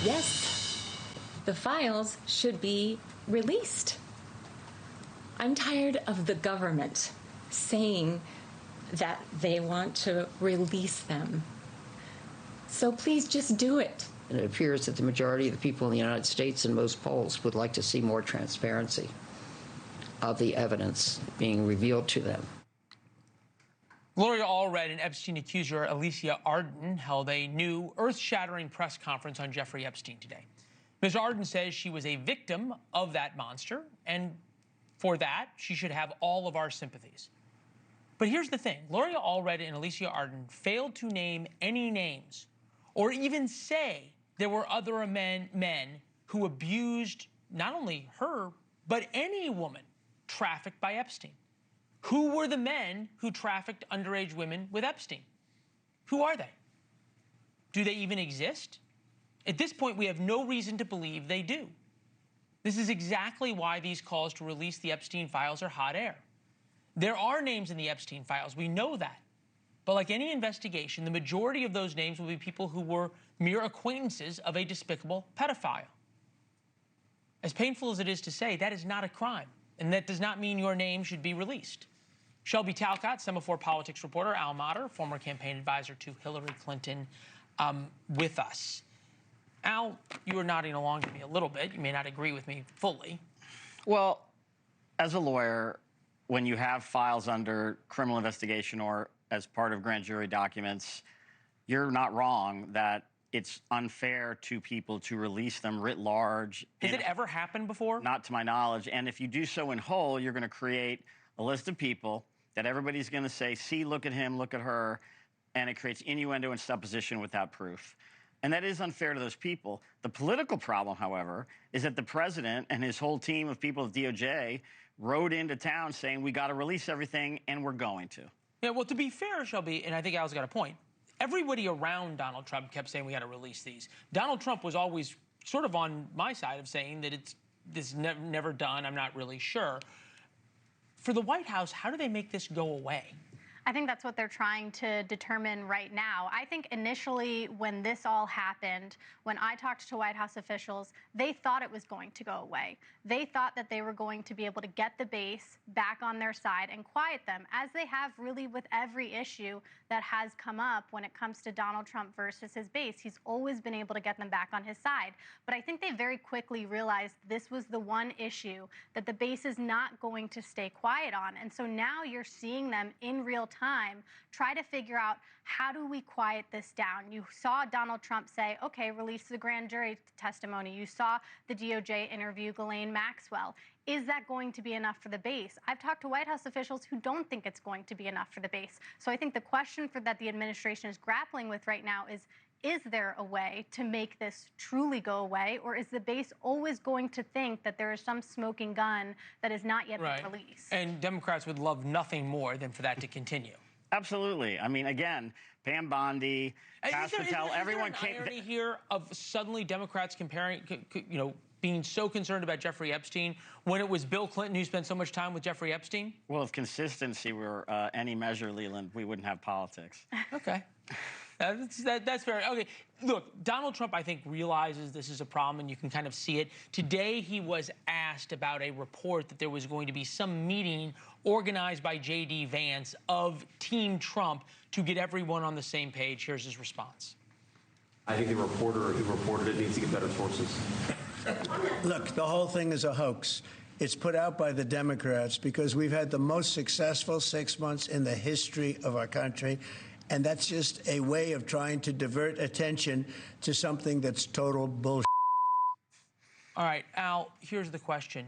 yes, the files should be released. I'm tired of the government saying that they want to release them. So please just do it. And it appears that the majority of the people in the United States in most polls would like to see more transparency of the evidence being revealed to them. Gloria Allred and Epstein accuser Alicia Arden held a new earth-shattering press conference on Jeffrey Epstein today. Ms. Arden says she was a victim of that monster, and for that, she should have all of our sympathies. But here's the thing. Gloria Allred and Alicia Arden failed to name any names or even say there were other men who abused not only her, but any woman trafficked by Epstein. Who were the men who trafficked underage women with Epstein? Who are they? Do they even exist? At this point, we have no reason to believe they do. This is exactly why these calls to release the Epstein files are hot air. There are names in the Epstein files, we know that. But like any investigation, the majority of those names will be people who were mere acquaintances of a despicable pedophile. As painful as it is to say, that is not a crime, and that does not mean your name should be released. Shelby Talcott, Semafor politics reporter, Al Mottur, former campaign advisor to Hillary Clinton, with us. Al, you were nodding along to me a little bit. You may not agree with me fully. Well, as a lawyer, when you have files under criminal investigation or as part of grand jury documents, you're not wrong that it's unfair to people to release them writ large. Has it ever happened before? Not to my knowledge. And if you do so in whole, you're going to create a list of people that everybody's going to say, see, look at him, look at her, and it creates innuendo and supposition without proof. And that is unfair to those people. The political problem, however, is that the president and his whole team of people at DOJ rode into town saying, we got to release everything, and we're going to. Yeah, well, to be fair, Shelby, and I think Al's got a point, everybody around Donald Trump kept saying we got to release these. Donald Trump was always sort of on my side of saying that this never done, I'm not really sure. For the White House, how do they make this go away? I think that's what they're trying to determine right now. I think initially when this all happened, when I talked to White House officials, they thought it was going to go away. They thought that they were going to be able to get the base back on their side and quiet them, as they have really with every issue that has come up when it comes to Donald Trump versus his base. He's always been able to get them back on his side. But I think they very quickly realized this was the one issue that the base is not going to stay quiet on. And so now you're seeing them in real time try to figure out, how do we quiet this down? You saw Donald Trump say, okay, release the grand jury testimony. You saw the DOJ interview Ghislaine Maxwell. Is that going to be enough for the base? I've talked to White House officials who don't think it's going to be enough for the base. So I think the question that the administration is grappling with right now is there a way to make this truly go away, or is the base always going to think that there is some smoking gun that has not yet been released? And Democrats would love nothing more than for that to continue. Absolutely. I mean, again, Pam Bondi, Patel, everyone came. Irony here of suddenly Democrats comparing, being so concerned about Jeffrey Epstein when it was Bill Clinton who spent so much time with Jeffrey Epstein? Well, if consistency were any measure, Leland, we wouldn't have politics. Okay. That's fair. Okay, look, Donald Trump, I think, realizes this is a problem, and you can kind of see it. Today, he was asked about a report that there was going to be some meeting organized by J.D. Vance of Team Trump to get everyone on the same page. Here's his response. I think the reporter who reported it needs to get better sources. Look, the whole thing is a hoax. It's put out by the Democrats because we've had the most successful 6 months in the history of our country. And that's just a way of trying to divert attention to something that's total bullshit. All right, Al, here's the question.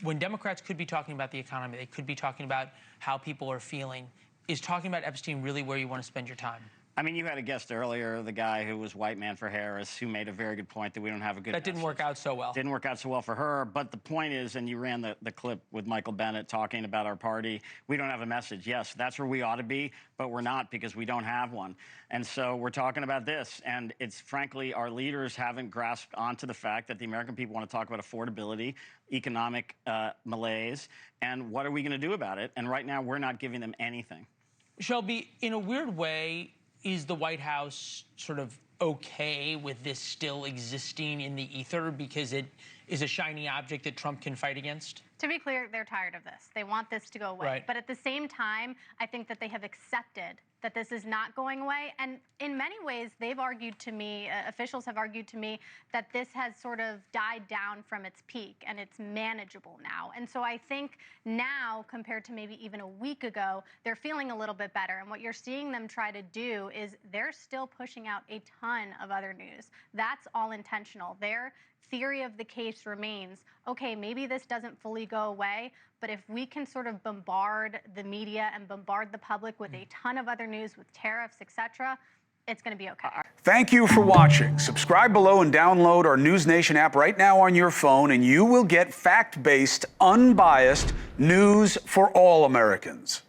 When Democrats could be talking about the economy, they could be talking about how people are feeling, is talking about Epstein really where you want to spend your time? I mean, you had a guest earlier, the guy who was white man for Harris, who made a very good point that we don't have a good That didn't work out so well. Didn't work out so well for her. But the point is, and you ran the clip with Michael Bennett talking about our party, we don't have a message. Yes, that's where we ought to be, but we're not because we don't have one. And so we're talking about this. And it's frankly, our leaders haven't grasped onto the fact that the American people want to talk about affordability, economic malaise, and what are we going to do about it? And right now, we're not giving them anything. Shelby, in a weird way, is the White House sort of okay with this still existing in the ether because it is a shiny object that Trump can fight against? To be clear, they're tired of this. They want this to go away. Right. But at the same time, I think that they have accepted that this is not going away. And in many ways, they've argued to me, officials have argued to me, that this has sort of died down from its peak and it's manageable now. And so I think now, compared to maybe even a week ago, they're feeling a little bit better. And what you're seeing them try to do is they're still pushing out a ton of other news. That's all intentional. Their theory of the case remains, okay, maybe this doesn't fully go away, but if we can sort of bombard the media and bombard the public with a ton of other news, with tariffs, etc., it's going to be okay. Thank you for watching. Subscribe below and download our NewsNation app right now on your phone, and you will get fact-based, unbiased news for all Americans.